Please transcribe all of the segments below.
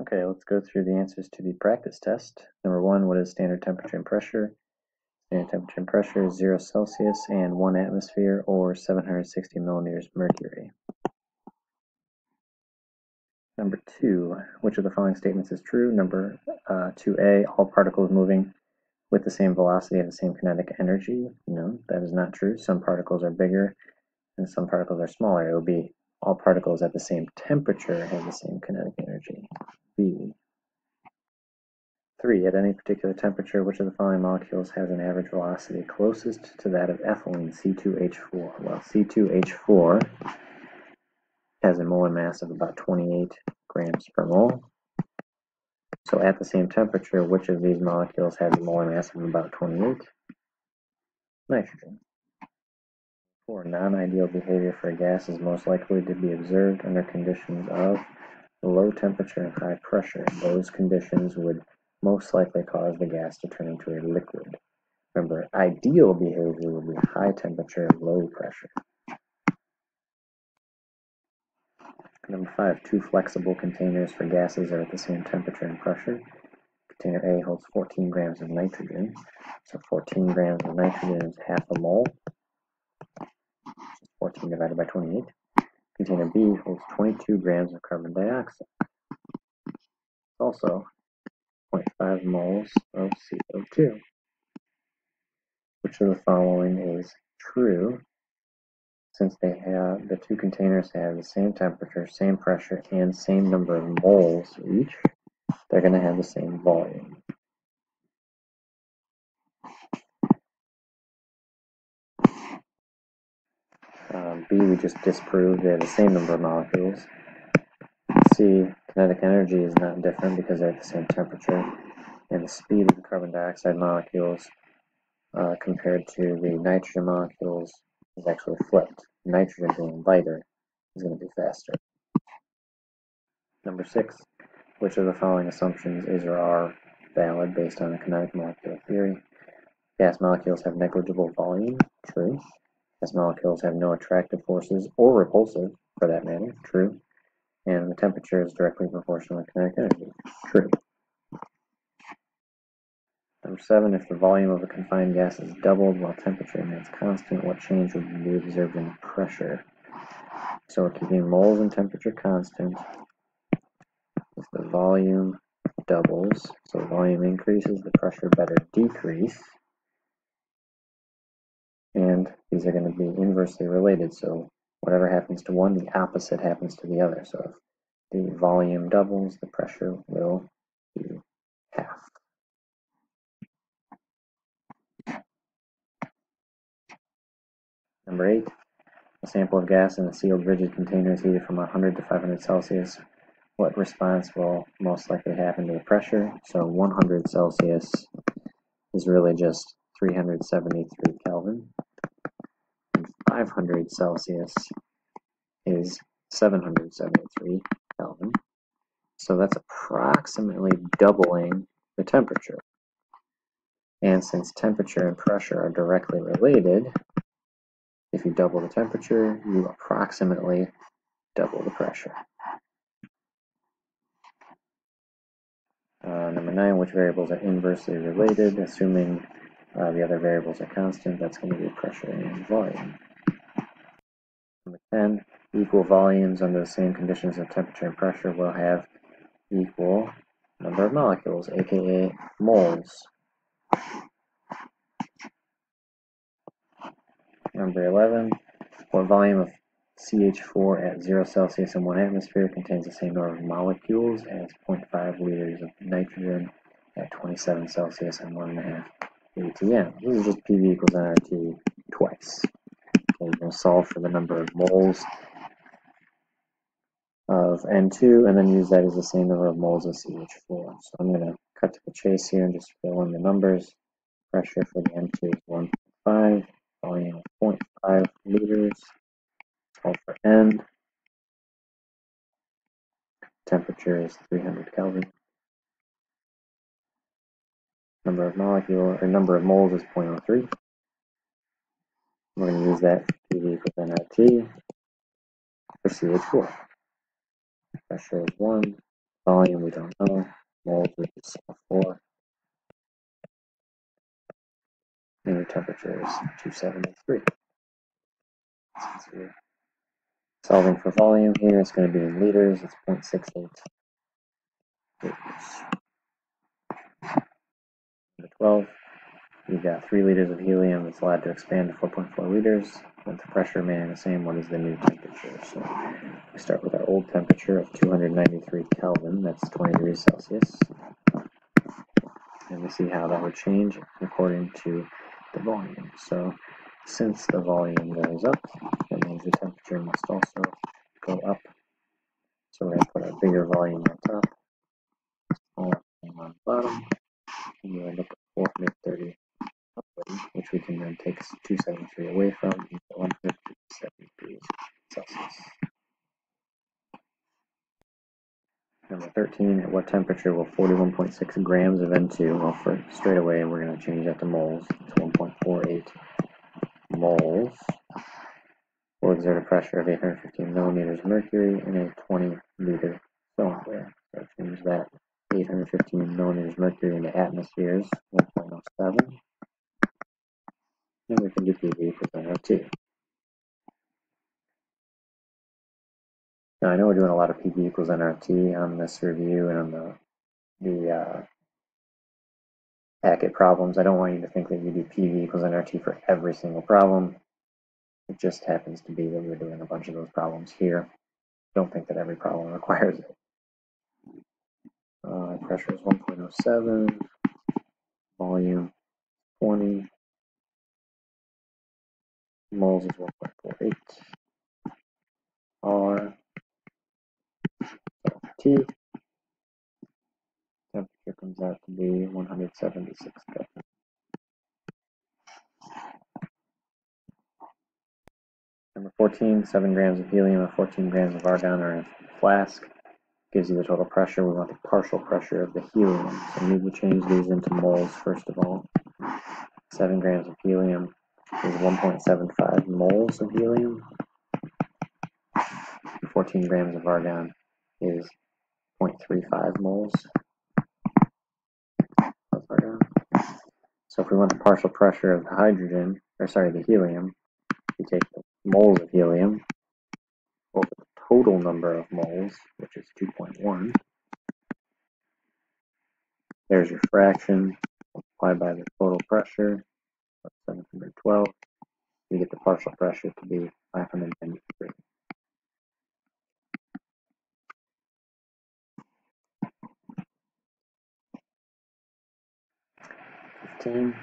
Okay, let's go through the answers to the practice test. Number 1, what is standard temperature and pressure? Standard temperature and pressure is 0 Celsius and 1 atmosphere, or 760 millimeters mercury. Number 2, which of the following statements is true? Number 2A, all particles moving with the same velocity have the same kinetic energy. No, that is not true. Some particles are bigger and some particles are smaller. It will be all particles at the same temperature have the same kinetic energy. B. 3. At any particular temperature, which of the following molecules has an average velocity closest to that of ethylene, C2H4? Well, C2H4 has a molar mass of about 28 grams per mole. So at the same temperature, which of these molecules has a molar mass of about 28? Nitrogen. 4. Non-ideal behavior for a gas is most likely to be observed under conditions of low temperature and high pressure. Those conditions would most likely cause the gas to turn into a liquid. Remember, ideal behavior would be high temperature, low pressure. Number 5, 2 flexible containers for gases are at the same temperature and pressure. Container A holds 14 grams of nitrogen, so 14 grams of nitrogen is half a mole, 14 divided by 28. Container B holds 22 grams of carbon dioxide, also 0.5 moles of CO2. Which of the following is true? Since the two containers have the same temperature, same pressure, and same number of moles each, they're going to have the same volume. B, we just disproved they have the same number of molecules. C, kinetic energy is not different because they're at the same temperature. And the speed of the carbon dioxide molecules compared to the nitrogen molecules is actually flipped. Nitrogen being lighter is going to be faster. Number 6, which of the following assumptions is or are valid based on the kinetic molecular theory? Gas molecules have negligible volume. True. Gas molecules have no attractive forces or repulsive, for that matter. True. And the temperature is directly proportional to kinetic energy. True. Number 7, if the volume of a confined gas is doubled while temperature remains constant, what change would be observed in pressure? So we're keeping moles and temperature constant. If the volume doubles, so the volume increases, the pressure better decrease. And these are going to be inversely related, so whatever happens to one, the opposite happens to the other. So if the volume doubles, the pressure will be half. Number 8, a sample of gas in a sealed rigid container is heated from 100 to 500 Celsius. What response will most likely happen to the pressure? So 100 Celsius is really just 373 Kelvin. And 500 Celsius is 773 Kelvin. So that's approximately doubling the temperature. And since temperature and pressure are directly related, if you double the temperature, you approximately double the pressure. Number 9, which variables are inversely related? Assuming the other variables are constant, that's going to be pressure and volume. Number 10, equal volumes under the same conditions of temperature and pressure will have equal number of molecules, aka moles. Number 11, what volume of CH4 at 0 Celsius and 1 atmosphere contains the same number of molecules as 0.5 liters of nitrogen at 27 Celsius and 1.5 atm. This is just PV equals nRT twice. Okay, we're going to solve for the number of moles of N2 and then use that as the same number of moles of CH4. So I'm going to cut to the chase here and just fill in the numbers. Pressure for the N2 is 1.5, volume of 0.5 liters. Solve for N. Temperature is 300 Kelvin. Number of moles is 0.03. We're going to use that for PV equals nRT for CH4. Pressure is 1, Volume we don't know. Moles we just saw before. And your temperature is 273. Since we're solving for volume here, it's going to be in liters. It's 0.68 liters. Number 12, you've got 3 liters of helium. It's allowed to expand to 4.4 liters. With the pressure remaining the same, what is the new temperature? So we start with our old temperature of 293 Kelvin. That's 20 degrees Celsius. And we see how that would change according to the volume. So since the volume goes up, that means the temperature must also go up. So we're going to put a bigger volume on top, smaller volume on the bottom, and you end up with 430, which we can then take 273 away from, and 170 degrees Celsius. Number 13, at what temperature will 41.6 grams of N2, well, for straight away we're going to change that to moles. It's 1.48 moles. Will exert a pressure of 815 millimeters of mercury in a 20-liter cylinder. So change that 815 millimeters of mercury into atmospheres, 1.07. And we can do PV equals NO2. Now I know we're doing a lot of PV equals nRT on this review and on the packet problems. I don't want you to think that you do PV equals nRT for every single problem. It just happens to be that we're doing a bunch of those problems here. Don't think that every problem requires it. Pressure is 1.07, volume 20, moles is 1.48, R, T, temperature comes out to be 176 Kelvin. Number 14, 7 grams of helium and 14 grams of argon are in a flask. Gives you the total pressure. We want the partial pressure of the helium. So we need to change these into moles first of all. 7 grams of helium is 1.75 moles of helium. 14 grams of argon is 0.35 moles of argon. So if we want the partial pressure of the hydrogen, or sorry, the helium, we take the moles of helium over the total number of moles, which is 2.1. There's your fraction, multiplied by the total pressure, 712. You get the partial pressure to be 593. 15.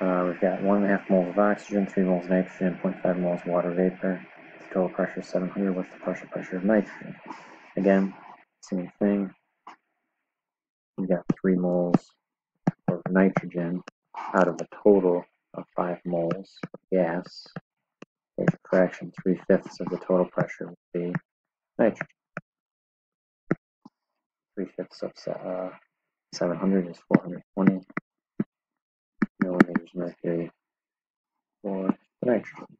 We've got 1.5 moles of oxygen, 3 moles of nitrogen, 0.5 moles of water vapor. The total pressure is 700. What's the partial pressure of nitrogen? Again, same thing. We've got 3 moles of nitrogen out of a total of 5 moles of gas. Take a fraction, 3/5 of the total pressure would be nitrogen. 3/5 of 700 is 420 millimeters of mercury for the nitrogen.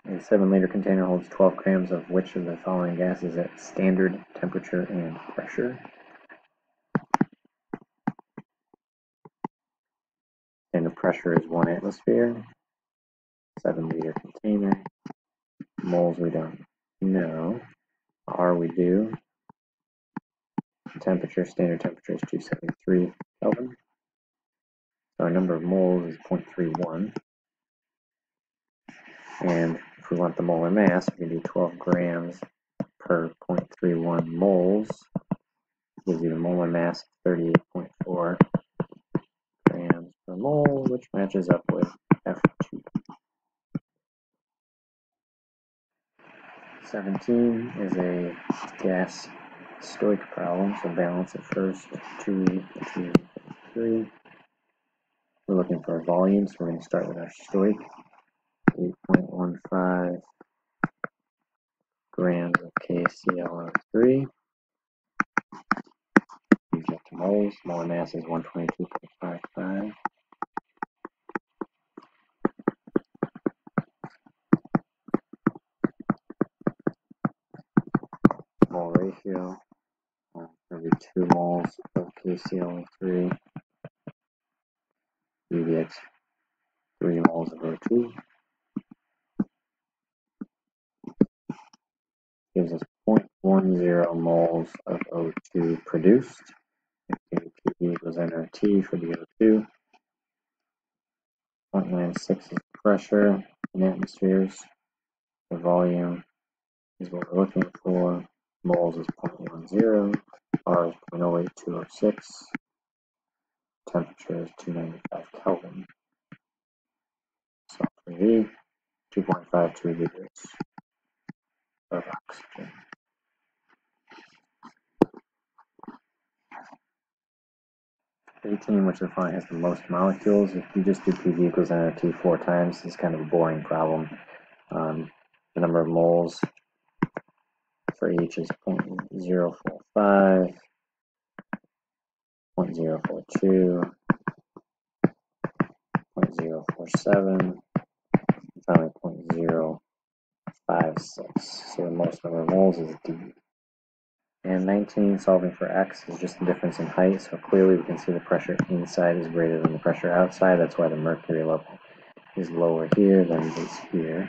A 7-liter container holds 12 grams of which of the following gases at standard temperature and pressure? Standard pressure is 1 atmosphere. 7-liter container. Moles we don't know. R we do. Temperature, standard temperature is 273 Kelvin. So our number of moles is 0.31. And if we want the molar mass, we can do 12 grams per 0.31 moles. Gives you the molar mass of 38.4 grams per mole, which matches up with F2. 17 is a gas stoich problem, so balance it first. 2, 2, 3. We're looking for a volume, so we're going to start with our stoich. 8.15 grams of KClO3. Use that to moles. Molar mass is 122.55. mole ratio. Every 2 moles of KCl3, you get 3 moles of O2. Gives us 0.10 moles of O2 produced. PV equals nRT for the O2. 0.96 is pressure in atmospheres. The volume is what we're looking for. Moles is 0.10. R is 0.08206. Temperature is 295 Kelvin. So PV, 2.52 liters of oxygen. 18, which the font has the most molecules. If you just do PV equals nRT 4 times, it's kind of a boring problem. The number of moles for each is 0.045, 0.042, 0.047, and finally 0.056. So the most number of moles is D. And 19, solving for x, is just the difference in height. So clearly we can see the pressure inside is greater than the pressure outside. That's why the mercury level is lower here than it is here.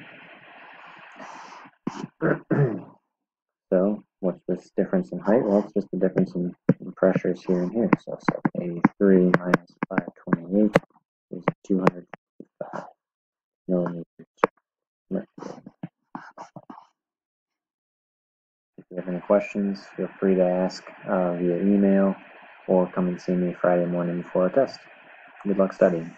So what's this difference in height? Well, it's just the difference in pressures here and here. So 783 minus 528 is 255 millimeters mercury. If you have any questions, feel free to ask via email or come and see me Friday morning before our test. Good luck studying.